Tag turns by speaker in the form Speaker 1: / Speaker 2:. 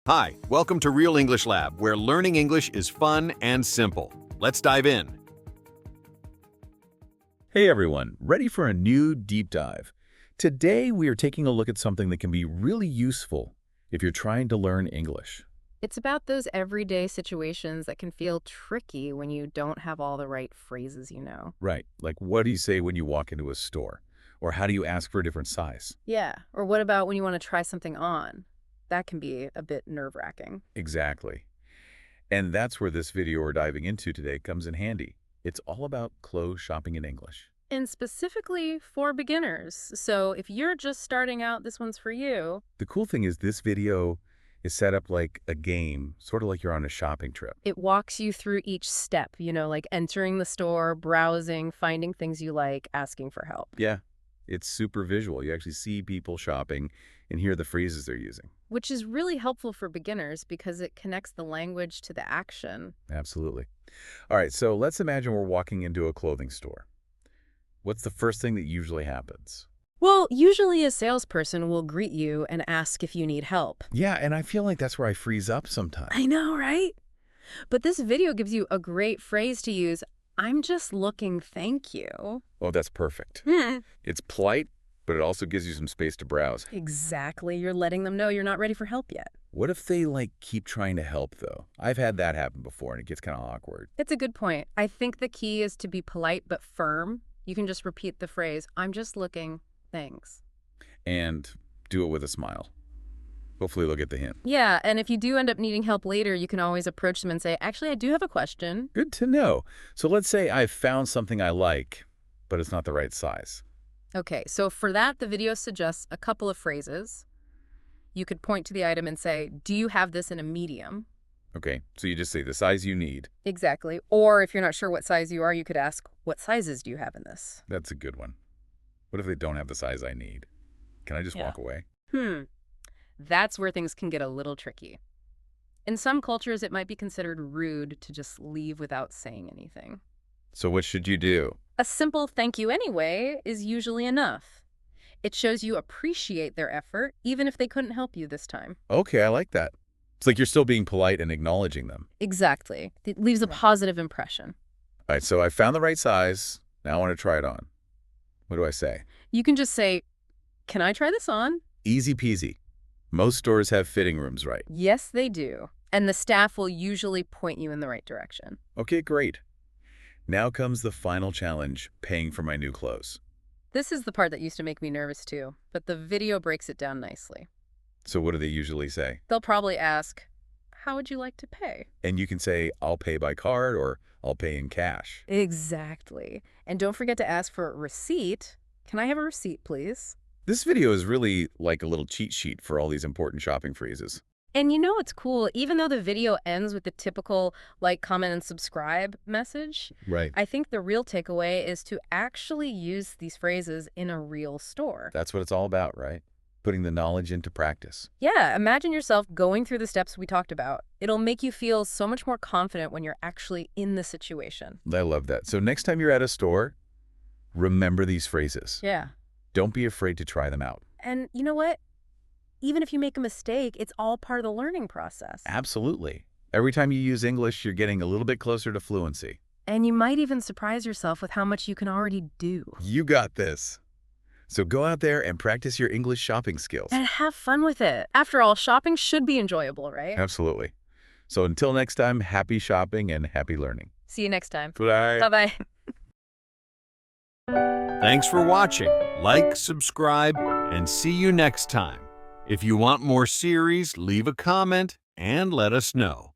Speaker 1: Hi, welcome to Real English Lab, where learning English is fun and simple. Let's dive in.
Speaker 2: Hey everyone, ready for a new deep dive? Today we are taking a look at something that can be really useful if you're trying to learn English.
Speaker 3: It's about those everyday situations that can feel tricky when you don't have all the right phrases,
Speaker 2: Right, like what do you say when you walk into a store? Or how do you ask for a different size?
Speaker 3: Yeah. Or what about when you want to try something on? That can be a bit nerve-wracking.
Speaker 2: Exactly. And that's where this video we're diving into today comes in handy. It's all about clothes shopping in English.
Speaker 3: And specifically for beginners. So if you're just starting out, this one's for you.
Speaker 2: The cool thing is this video is set up like a game, sort of like you're on a shopping trip.
Speaker 3: It walks you through each step, like entering the store, browsing, finding things you like, asking for help.
Speaker 2: Yeah, it's super visual. You actually see people shopping and hear the phrases they're using.
Speaker 3: Which is really helpful for beginners because it connects the language to the action.
Speaker 2: Absolutely. All right, so let's imagine we're walking into a clothing store. What's the first thing that usually happens?
Speaker 3: Well, usually a salesperson will greet you and ask if you need help.
Speaker 2: Yeah, and I feel like that's where I freeze up sometimes.
Speaker 3: I know, right? But this video gives you a great phrase to use. I'm just looking, thank you.
Speaker 2: Oh, that's perfect.
Speaker 3: Hmm.
Speaker 2: It's polite, but it also gives you some space to browse.
Speaker 3: Exactly. You're letting them know you're not ready for help yet.
Speaker 2: What if they, keep trying to help, though? I've had that happen before, and it gets kind of awkward.
Speaker 3: It's a good point. I think the key is to be polite but firm. You can just repeat the phrase, I'm just looking, thanks.
Speaker 2: And do it with a smile. Hopefully they'll get the hint.
Speaker 3: Yeah, and if you do end up needing help later, you can always approach them and say, actually, I do have a question.
Speaker 2: Good to know. So let's say I've found something I like, but it's not the right size.
Speaker 3: Okay, so for that, the video suggests a couple of phrases. You could point to the item and say, do you have this in a medium?
Speaker 2: Okay, so you just say the size you need.
Speaker 3: Exactly. Or if you're not sure what size you are, you could ask, what sizes do you have in this?
Speaker 2: That's a good one. What if they don't have the size I need? Can I just walk away?
Speaker 3: That's where things can get a little tricky. In some cultures, it might be considered rude to just leave without saying anything.
Speaker 2: So what should you do?
Speaker 3: A simple thank you anyway is usually enough. It shows you appreciate their effort, even if they couldn't help you this time.
Speaker 2: Okay, I like that. It's like you're still being polite and acknowledging them.
Speaker 3: Exactly. It leaves a positive impression.
Speaker 2: All right, so I found the right size. Now I want to try it on. What do I say?
Speaker 3: You can just say, can I try this on?
Speaker 2: Easy peasy. Most stores have fitting rooms, right?
Speaker 3: Yes, they do. And the staff will usually point you in the right direction.
Speaker 2: Okay, great. Now comes the final challenge, paying for my new clothes.
Speaker 3: This is the part that used to make me nervous too, but the video breaks it down nicely.
Speaker 2: So what do they usually say?
Speaker 3: They'll probably ask, how would you like to pay?
Speaker 2: And you can say, I'll pay by card or I'll pay in cash.
Speaker 3: Exactly. And don't forget to ask for a receipt. Can I have a receipt, please?
Speaker 2: This video is really like a little cheat sheet for all these important shopping phrases.
Speaker 3: And what's cool? Even though the video ends with the typical like, comment, and subscribe message,
Speaker 2: Right.
Speaker 3: I think the real takeaway is to actually use these phrases in a real store.
Speaker 2: That's what it's all about, right? Putting the knowledge into practice.
Speaker 3: Yeah, imagine yourself going through the steps we talked about. It'll make you feel so much more confident when you're actually in the situation.
Speaker 2: I love that. So next time you're at a store, remember these phrases.
Speaker 3: Yeah.
Speaker 2: Don't be afraid to try them out.
Speaker 3: And you know what? Even if you make a mistake, it's all part of the learning process.
Speaker 2: Absolutely. Every time you use English, you're getting a little bit closer to fluency.
Speaker 3: And you might even surprise yourself with how much you can already do.
Speaker 2: You got this. So go out there and practice your English shopping skills.
Speaker 3: And have fun with it. After all, shopping should be enjoyable, right?
Speaker 2: Absolutely. So until next time, happy shopping and happy learning.
Speaker 3: See you next time.
Speaker 2: Bye.
Speaker 3: Bye-bye.
Speaker 1: Thanks for watching. Like, subscribe, and see you next time. If you want more series, leave a comment and let us know.